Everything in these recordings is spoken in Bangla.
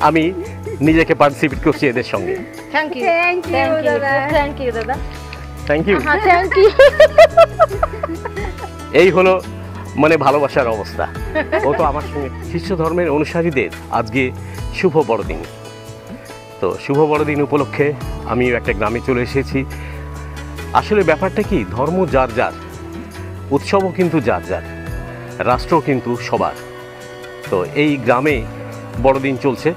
আমি নিজেকে পার্টিসিপেট করছি এদের সঙ্গে। থ্যাংক ইউ দাদা। Thank you. Thank you. এই হলো মানে ভালোবাসার অবস্থা। ও তো আমার সঙ্গে খ্রিস্ট ধর্মের অনুসারীদের আজকে শুভ বড়দিন। তো শুভ বড়দিন উপলক্ষে আমি একটা গ্রামে চলে এসেছি। আসলে ব্যাপারটা কি, ধর্ম যার যার, উৎসবও কিন্তু যার যার, রাষ্ট্র কিন্তু সবার। তো এই গ্রামে বড়দিন চলছে,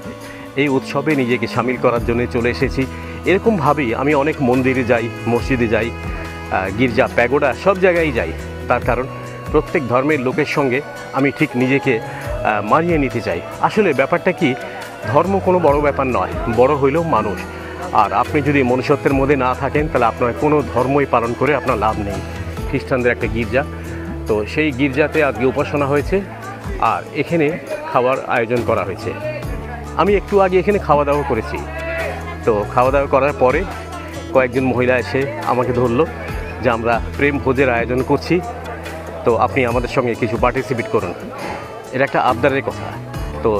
এই উৎসবে নিজেকে সামিল করার জন্য চলে এসেছি। এরকমভাবেই আমি অনেক মন্দিরে যাই, মসজিদে যাই, গির্জা, প্যাগোডা, সব জায়গায় যাই। তার কারণ প্রত্যেক ধর্মের লোকের সঙ্গে আমি ঠিক নিজেকে মানিয়ে নিতে চাই। আসলে ব্যাপারটা কি, ধর্ম কোনো বড় ব্যাপার নয়, বড় হইলেও মানুষ। আর আপনি যদি মনুষ্যত্বের মধ্যে না থাকেন তাহলে আপনার কোনো ধর্মই পালন করে আপনার লাভ নেই। খ্রিস্টানদের একটা গির্জা, তো সেই গির্জাতে আজকে উপাসনা হয়েছে আর এখানে খাবার আয়োজন করা হয়েছে। আমি একটু আগে এখানে খাওয়া দাওয়া করেছি। তো খাওয়া দাওয়া করার পরে কয়েকজন মহিলা এসে আমাকে ধরলো যে আমরা প্রেম ভোজের আয়োজন করছি, তো আপনি আমাদের সঙ্গে কিছু পার্টিসিপেট করুন। এটা একটা আবদারের কথা, তো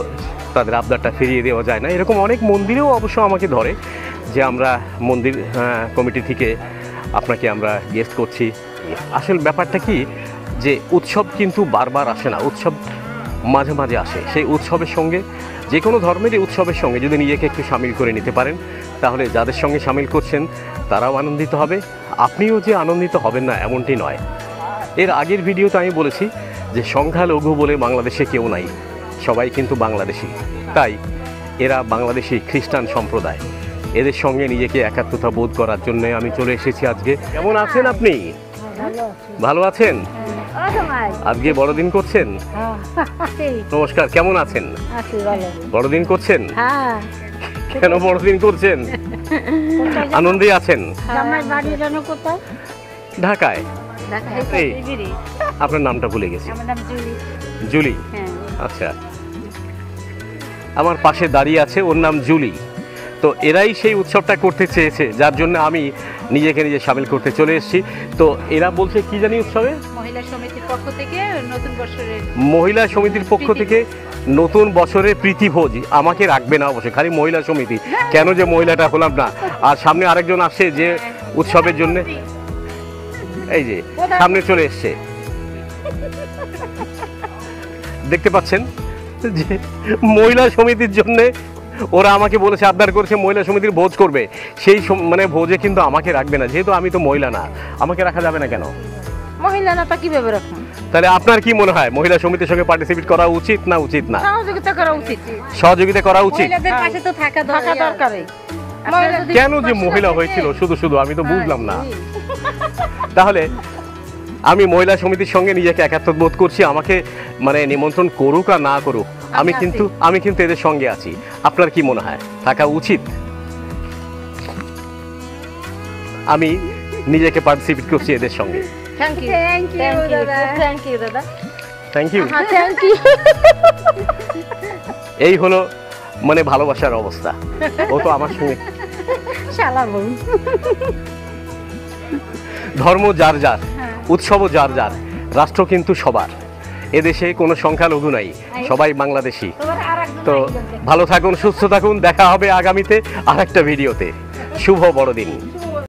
তাদের আবদারটা ফিরিয়ে দেওয়া যায় না। এরকম অনেক মন্দিরেও অবশ্য আমাকে ধরে যে আমরা মন্দির কমিটি থেকে আপনাকে আমরা গেস্ট করছি। আসল ব্যাপারটা কি, যে উৎসব কিন্তু বারবার আসে না, উৎসব মাঝে মাঝে আসে। সেই উৎসবের সঙ্গে, যে কোনো ধর্মেরই উৎসবের সঙ্গে যদি নিজেকে একটু সামিল করে নিতে পারেন, তাহলে যাদের সঙ্গে সামিল করছেন তারাও আনন্দিত হবে, আপনিও যে আনন্দিত হবেন না এমনটি নয়। এর আগের ভিডিওতে আমি বলেছি যে সংখ্যালঘু বলে বাংলাদেশে কেউ নাই, সবাই কিন্তু বাংলাদেশি। তাই এরা বাংলাদেশি খ্রিস্টান সম্প্রদায়, এদের সঙ্গে নিজেকে একাত্মতা বোধ করার জন্য আমি চলে এসেছি আজকে। কেমন আছেন আপনি? ভালো আছেন? আজকে বড়দিন করছেন? নমস্কার, কেমন আছেন? বড়দিন করছেন? কেন বড়দিন করছেন? আনন্দে আছেন? ঢাকায়। আপনার নামটা ভুলে গেছি। জুলি। আচ্ছা, আমার পাশে দাঁড়িয়ে আছে, ওর নাম জুলি। তো এরাই সেই উৎসবটা করতে চেয়েছে, যার জন্য আমি নিজেকে নিজে সামিল করতে চলে এসেছি। তো এরা বলছে কি জানি উৎসবে, মহিলা সমিতির পক্ষ থেকে নতুন বছরের, মহিলা সমিতির পক্ষ থেকে নতুন বছরের প্রীতিভোজ। আমাকে রাখবে না অবশ্যই, খালি মহিলা সমিতি। কেন যে মহিলাটা হলাম না। আর সামনে আরেকজন আসছে যে উৎসবের জন্য, এই যে সামনে চলে এসছে, দেখতে পাচ্ছেন যে মহিলা সমিতির জন্য ওরা আমাকে বলেছে, আবদার করেছে মহিলা সমিতির ভোজ করবে। সেই মানে ভোজে কিন্তু আমাকে রাখবে না, যেহেতু আমি তো মহিলা না। আমাকে রাখা যাবে না কেন? মহিলা না, তা কিভাবে রাখুন? তাহলে আপনার কি মনে হয়, মহিলা সমিতির সঙ্গে পার্টিসিপেট করা উচিত না উচিত না? সহযোগিতা করা উচিত। সহযোগিতা করা উচিত। মহিলাদের পাশে তো থাকা দরকার। কেন যে মহিলা হয়েছিল শুধু শুধু, আমি তো বুঝলাম না। তাহলে আমি মহিলা সমিতির সঙ্গে নিজেকে একাত্ম বোধ করছি। আমাকে মানে নিমন্ত্রণ করুক আর না করুক, আমি কিন্তু এদের সঙ্গে আছি। আপনার কি মনে হয়, থাকা উচিত? আমি নিজেকে পার্টিসিপেট করছি এদের সঙ্গে। থ্যাংক ইউ দাদা। Thank you. Thank you. এই হলো মানে ভালোবাসার অবস্থা। ও তো আমার সঙ্গে ধর্ম যার যার, উৎসবও যার যার, রাষ্ট্র কিন্তু সবার। এদেশে কোনো সংখ্যালঘু নাই, সবাই বাংলাদেশি। তো ভালো থাকুন, সুস্থ থাকুন, দেখা হবে আগামীতে আরেকটা ভিডিওতে। শুভ বড়দিন।